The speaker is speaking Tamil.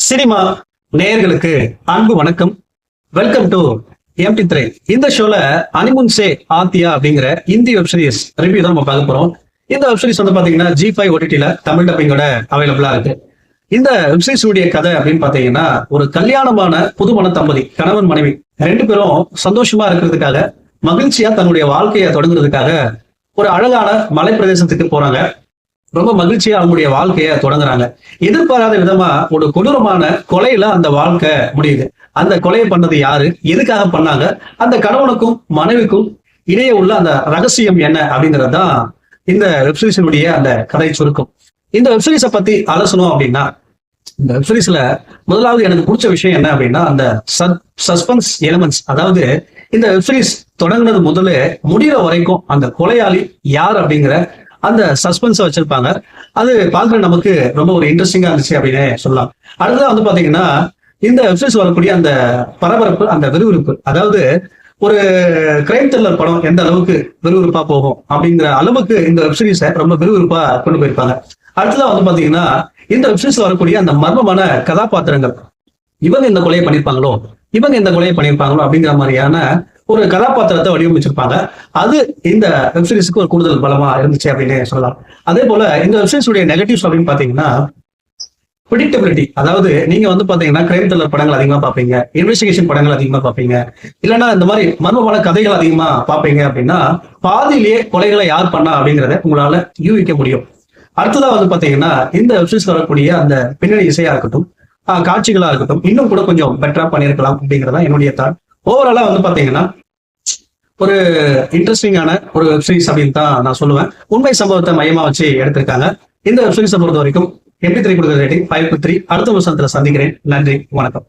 சினிமா நேயர்களுக்கு அன்பு வணக்கம். வெல்கம் டு எம்டி திரை. இந்த ஷோல அனிமுன் சே ஆத்தியா அப்படிங்கிற இந்தி வெப் சீரிஸ் ரிவ்யூ தான் நம்ம பார்க்க போறோம். இந்த வெப் சீரிஸ் வந்து பாத்தீங்கன்னா G5 OTT-ல தமிழ் டப்பிங்கோட அவைலபிளா இருக்கு. இந்த வெப் சீரிஸ் உடைய கதை அப்படின்னு பாத்தீங்கன்னா, ஒரு கல்யாணமான புதுமண தம்பதி கணவன் மனைவி ரெண்டு பேரும் சந்தோஷமா இருக்கிறதுக்காக, மகிழ்ச்சியா தன்னுடைய வாழ்க்கையை தொடங்குறதுக்காக ஒரு அழகான மலை பிரதேசத்துக்கு போறாங்க. ரொம்ப மகிழ்ச்சியா அவங்களுடைய வாழ்க்கைய தொடங்குறாங்க. எதிர்பாராத விதமா ஒரு கொடூரமான கொலையில அந்த வாழ்க்கை முடியுது. அந்த கொலையை பண்ணது யாரு, எதுக்காக பண்ணாங்க, அந்த கணவனுக்கும் மனைவிக்கும் இடையே உள்ள அந்த ரகசியம் என்ன அப்படிங்கிறது தான் இந்த வெப்சீரிஸினுடைய அந்த கதை சுருக்கம். இந்த வெப்சீரிஸை பத்தி அலசணும் அப்படின்னா, இந்த வெப்சீரிஸ்ல முதலாவது எனக்கு பிடிச்ச விஷயம் என்ன அப்படின்னா, அந்த சஸ்பென்ஸ் எலிமெண்ட்ஸ். அதாவது இந்த வெப்சீரிஸ் தொடங்குனது முதல்ல முடிகிற வரைக்கும் அந்த கொலையாளி யார் அப்படிங்கிற அந்த சஸ்பென்ஸை வச்சிருப்பாங்க. அது பார்க்குற நமக்கு ரொம்ப ஒரு இன்ட்ரெஸ்டிங்கா இருந்துச்சு அப்படின்னு சொல்லலாம். அடுத்ததான் வந்து பாத்தீங்கன்னா, இந்த வெப்சீரிஸ் வரக்கூடிய அந்த பரபரப்பு, அந்த விறுவிறுப்பு, அதாவது ஒரு கிரைம் த்ரில்லர் படம் எந்த அளவுக்கு விறுவிறுப்பா போகும் அப்படிங்கிற அளவுக்கு இந்த வெப்சீரிஸை ரொம்ப விறுவிறுப்பா கொண்டு போயிருப்பாங்க. அடுத்ததான் வந்து பாத்தீங்கன்னா, இந்த வெப்சீரிஸ்ல வரக்கூடிய அந்த மர்மமான கதாபாத்திரங்கள், இவங்க இந்த கொலையை பண்ணியிருப்பாங்களோ, இவங்க இந்த கொலையை பண்ணியிருப்பாங்களோ அப்படிங்கிற மாதிரியான ஒரு கதாபாத்திரத்தை வடிவமைச்சிருப்பாங்க. அது இந்த வெப்சீரிஸுக்கு ஒரு கூடுதல் பலமா இருந்துச்சு அப்படின்னு சொல்லலாம். அதே போல இந்த வெப்சீரிஸுடைய நெகட்டிவ்ஸ் அப்படின்னு பாத்தீங்கன்னா, ப்ரெடிக்டபிலிட்டி. அதாவது நீங்க வந்து பாத்தீங்கன்னா கிரைம் த்ரில்லர் படங்கள் அதிகமா பார்ப்பீங்க, இன்வெஸ்டிகேஷன் படங்கள் அதிகமா பார்ப்பீங்க, இல்லைன்னா இந்த மாதிரி மர்மமான கதைகள் அதிகமா பார்ப்பீங்க அப்படின்னா, பாதியிலேயே கொலைகளை யார் பண்ணா அப்படிங்கிறத உங்களால யூகிக்க முடியும். அடுத்ததா வந்து பாத்தீங்கன்னா, இந்த வெப்சீரிஸ் வரக்கூடிய அந்த பின்னணி இசையா இருக்கட்டும், காட்சிகளா இருக்கட்டும், இன்னும் கூட கொஞ்சம் பெட்டரா பண்ணியிருக்கலாம் அப்படிங்கிறதா என்னுடைய தாட். ஓவராலா வந்து பாத்தீங்கன்னா ஒரு இன்ட்ரெஸ்டிங்கான ஒரு வெப்சீரிஸ் அப்படின்னு தான் நான் சொல்லுவேன். உண்மை சம்பவத்தை மையமா வச்சு எடுத்திருக்காங்க. இந்த வெப்சீரிஸை பொறுத்த வரைக்கும் எம்பி3 கொடுக்குற ரேட்டிங் 5/3. அடுத்த வருஷத்துல சந்திக்கிறேன். நன்றி, வணக்கம்.